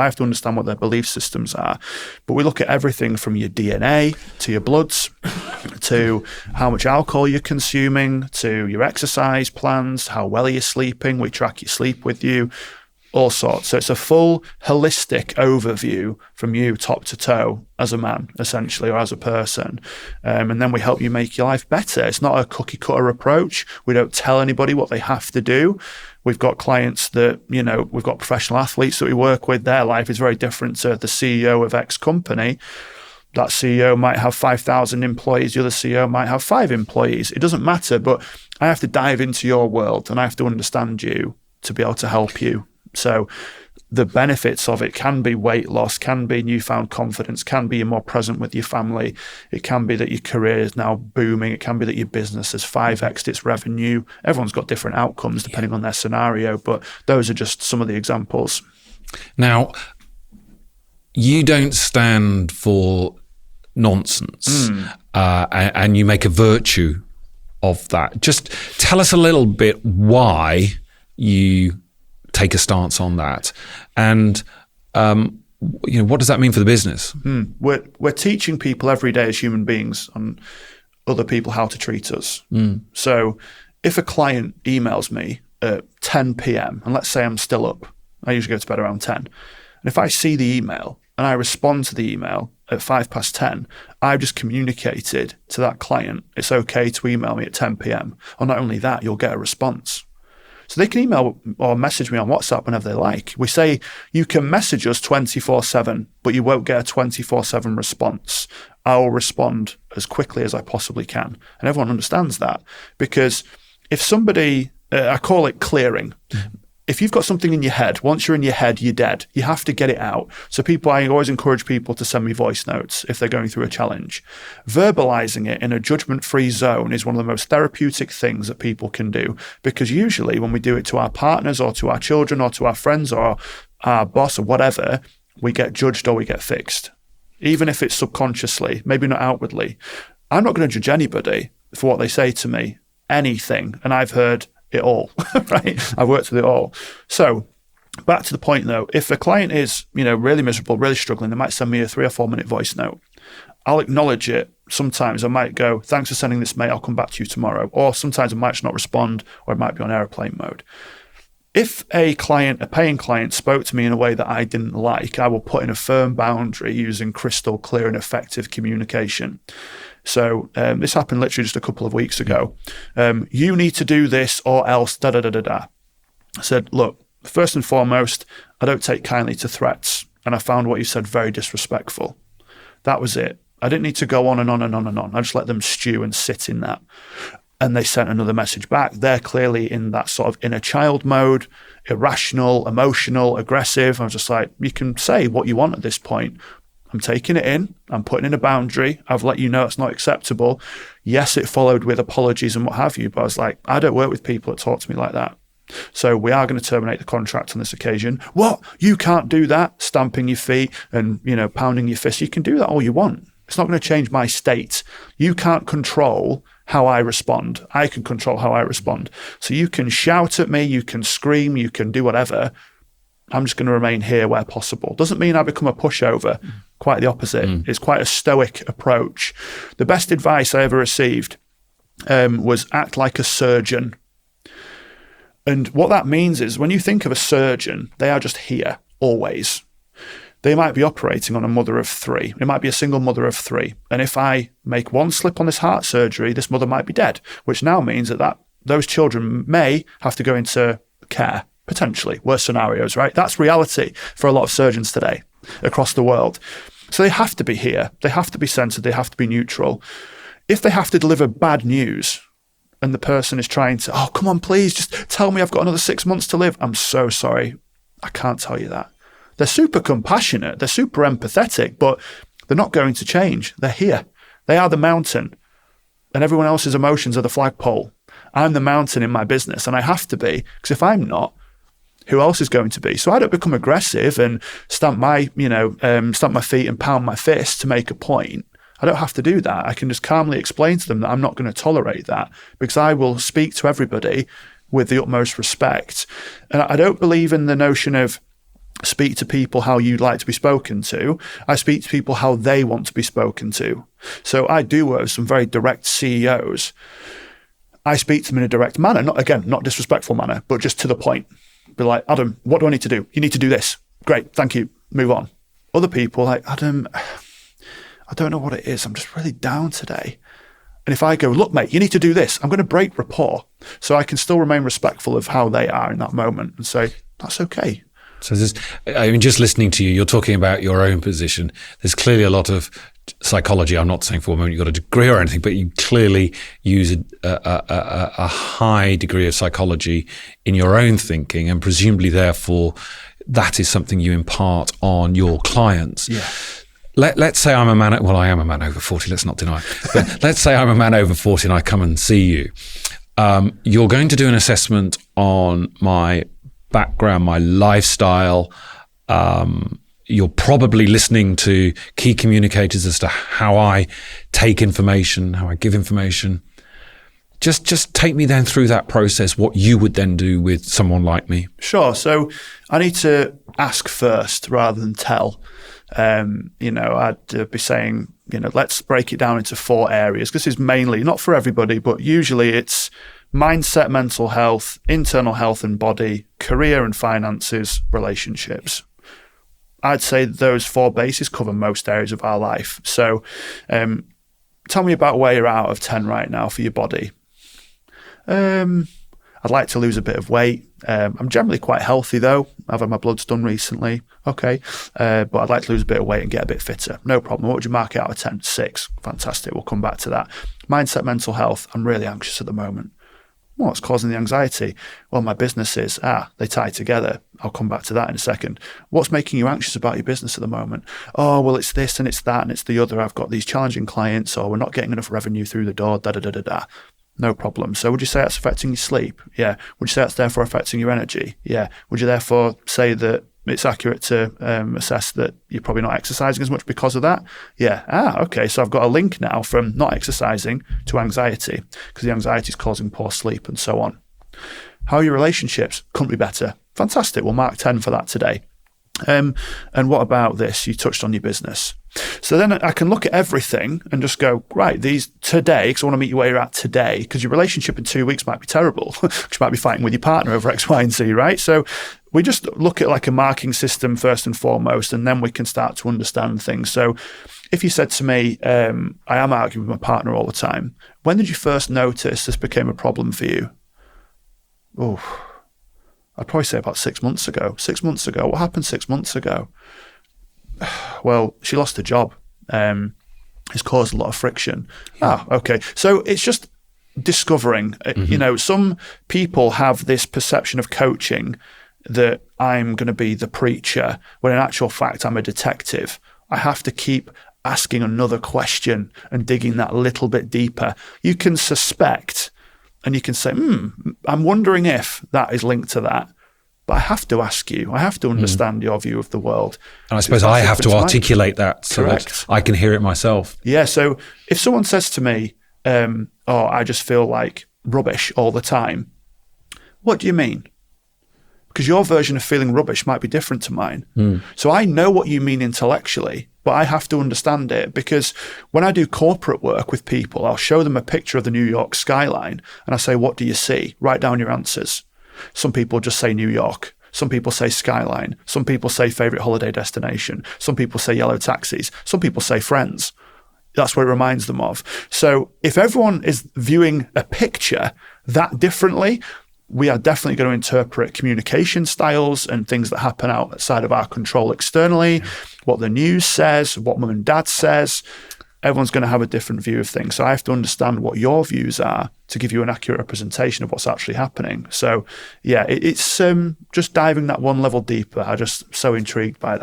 I have to understand what their belief systems are. But we look at everything from your DNA to your bloods to how much alcohol you're consuming to your exercise plans, how well are you sleeping. We track your sleep with you, all sorts. So it's a full holistic overview from you top to toe as a man, essentially, or as a person. And then we help you make your life better. It's not a cookie cutter approach. We don't tell anybody what they have to do. We've got clients that, we've got professional athletes that we work with. Their life is very different to the CEO of X company. That CEO might have 5,000 employees. The other CEO might have 5 employees. It doesn't matter, but I have to dive into your world and I have to understand you to be able to help you. So the benefits of it can be weight loss, can be newfound confidence, can be you're more present with your family. It can be that your career is now booming. It can be that your business has 5x'd its revenue. Everyone's got different outcomes depending on their scenario, but those are just some of the examples. Now, you don't stand for nonsense and you make a virtue of that. Just tell us a little bit why you take a stance on that, and what does that mean for the business? We're teaching people every day as human beings on other people how to treat us. So if a client emails me at 10 p.m. and let's say I'm still up, I usually go to bed around 10, and if I see the email and I respond to the email at 10:05, I've just communicated to that client it's okay to email me at 10 p.m. Or not only that, you'll get a response. So they can email or message me on WhatsApp whenever they like. We say you can message us 24/7, but you won't get a 24/7 response. I'll respond as quickly as I possibly can. And everyone understands that, because if somebody, I call it clearing. If you've got something in your head, once you're in your head, you're dead. You have to get it out. So I always encourage people to send me voice notes if they're going through a challenge. Verbalizing it in a judgment-free zone is one of the most therapeutic things that people can do, because usually when we do it to our partners or to our children or to our friends or our boss or whatever, we get judged or we get fixed, even if it's subconsciously, maybe not outwardly. I'm not going to judge anybody for what they say to me, anything. And I've heard it all, right? I've worked with it all. So back to the point though, if a client is, really miserable, really struggling, they might send me a 3 or 4 minute voice note. I'll acknowledge it. Sometimes I might go, thanks for sending this, mate. I'll come back to you tomorrow. Or sometimes I might just not respond, or it might be on airplane mode. If a paying client spoke to me in a way that I didn't like, I will put in a firm boundary using crystal clear and effective communication. So this happened literally just a couple of weeks ago. You need to do this or else da-da-da-da-da. I said, look, first and foremost, I don't take kindly to threats. And I found what you said very disrespectful. That was it. I didn't need to go on and on and on and on. I just let them stew and sit in that. And they sent another message back. They're clearly in that sort of inner child mode, irrational, emotional, aggressive. I was just like, you can say what you want at this point. I'm taking it in. I'm putting in a boundary. I've let you know it's not acceptable. Yes, it followed with apologies and what have you. But I was like, I don't work with people that talk to me like that. So we are going to terminate the contract on this occasion. What? You can't do that? Stamping your feet and, pounding your fist. You can do that all you want. It's not going to change my state. You can't control how I respond. I can control how I respond. So you can shout at me, you can scream, you can do whatever. I'm just going to remain here where possible. Doesn't mean I become a pushover. Quite the opposite. It's quite a stoic approach. The best advice I ever received was act like a surgeon. And what that means is when you think of a surgeon, they are just here, always. They might be operating on a mother of 3. It might be a single mother of 3. And if I make one slip on this heart surgery, this mother might be dead, which now means that those children may have to go into care. Potentially, worst scenarios, right? That's reality for a lot of surgeons today across the world. So they have to be here. They have to be centered. They have to be neutral. If they have to deliver bad news and the person is trying to, oh, come on, please, just tell me I've got another 6 months to live. I'm so sorry. I can't tell you that. They're super compassionate. They're super empathetic, but they're not going to change. They're here. They are the mountain, and everyone else's emotions are the flagpole. I'm the mountain in my business, and I have to be, because if I'm not, who else is going to be? So I don't become aggressive and stamp my feet and pound my fist to make a point. I don't have to do that. I can just calmly explain to them that I'm not going to tolerate that, because I will speak to everybody with the utmost respect. And I don't believe in the notion of speak to people how you'd like to be spoken to. I speak to people how they want to be spoken to. So I do work with some very direct CEOs. I speak to them in a direct manner, not disrespectful manner, but just to the point. Be like, Adam, what do I need to do? You need to do this. Great, thank you. Move on. Other people like, Adam, I don't know what it is. I'm just really down today. And if I go, look, mate, you need to do this, I'm going to break rapport. So I can still remain respectful of how they are in that moment and say, that's okay. So just listening to you, you're talking about your own position. There's clearly a lot of psychology. I'm not saying for a moment you've got a degree or anything, but you clearly use a high degree of psychology in your own thinking, and presumably, therefore, that is something you impart on your clients. Yeah. Let's say I'm a man. I am a man over 40. Let's not deny. But let's say I'm a man over 40 and I come and see you. You're going to do an assessment on my background, my lifestyle. You're probably listening to key communicators as to how I take information, how I give information. Just take me then through that process, what you would then do with someone like me. Sure. So I need to ask first rather than tell. I'd be saying, let's break it down into 4 areas. This is mainly, not for everybody, but usually it's mindset, mental health, internal health and body, career and finances, relationships. I'd say those 4 bases cover most areas of our life. So tell me about where you're out of 10 right now for your body. I'd like to lose a bit of weight. I'm generally quite healthy though. I've had my bloods done recently. Okay. But I'd like to lose a bit of weight and get a bit fitter. No problem. What would you mark it out of 10? 6. Fantastic. We'll come back to that. Mindset, mental health. I'm really anxious at the moment. What's causing the anxiety? Well, my business is, they tie together. I'll come back to that in a second. What's making you anxious about your business at the moment? Oh, well, it's this and it's that and it's the other. I've got these challenging clients, or we're not getting enough revenue through the door, da-da-da-da-da. No problem. So would you say that's affecting your sleep? Yeah. Would you say that's therefore affecting your energy? Yeah. Would you therefore say that it's accurate to assess that you're probably not exercising as much because of that? Yeah. Okay. So I've got a link now from not exercising to anxiety, because the anxiety is causing poor sleep and so on. How are your relationships? Couldn't be better. Fantastic. We'll mark 10 for that today. And what about this? You touched on your business. So then I can look at everything and just go, right, these today, because I want to meet you where you're at today, because your relationship in 2 weeks might be terrible. You might be fighting with your partner over X, Y, and Z, right? So we just look at like a marking system first and foremost, and then we can start to understand things. So if you said to me, I am arguing with my partner all the time, when did you first notice this became a problem for you? Oh, I'd probably say about 6 months ago. 6 months ago. What happened 6 months ago? Well, she lost her job. It's caused a lot of friction. Yeah. Okay. So it's just discovering, some people have this perception of coaching that I'm going to be the preacher, when in actual fact, I'm a detective. I have to keep asking another question and digging that little bit deeper. You can suspect and you can say, I'm wondering if that is linked to that. But I have to ask you. I have to understand your view of the world. And I suppose I have to articulate that so that I can hear it myself. Yeah. So if someone says to me, I just feel like rubbish all the time, what do you mean? Because your version of feeling rubbish might be different to mine. So I know what you mean intellectually, but I have to understand it, because when I do corporate work with people, I'll show them a picture of the New York skyline and I say, what do you see? Write down your answers. Some people just say New York. Some people say skyline. Some people say favorite holiday destination. Some people say yellow taxis. Some people say friends. That's what it reminds them of. So if everyone is viewing a picture that differently, we are definitely going to interpret communication styles and things that happen outside of our control externally, what the news says, what mum and dad says. Everyone's going to have a different view of things. So I have to understand what your views are to give you an accurate representation of what's actually happening. So yeah, it's just diving that one level deeper. I'm just so intrigued by that.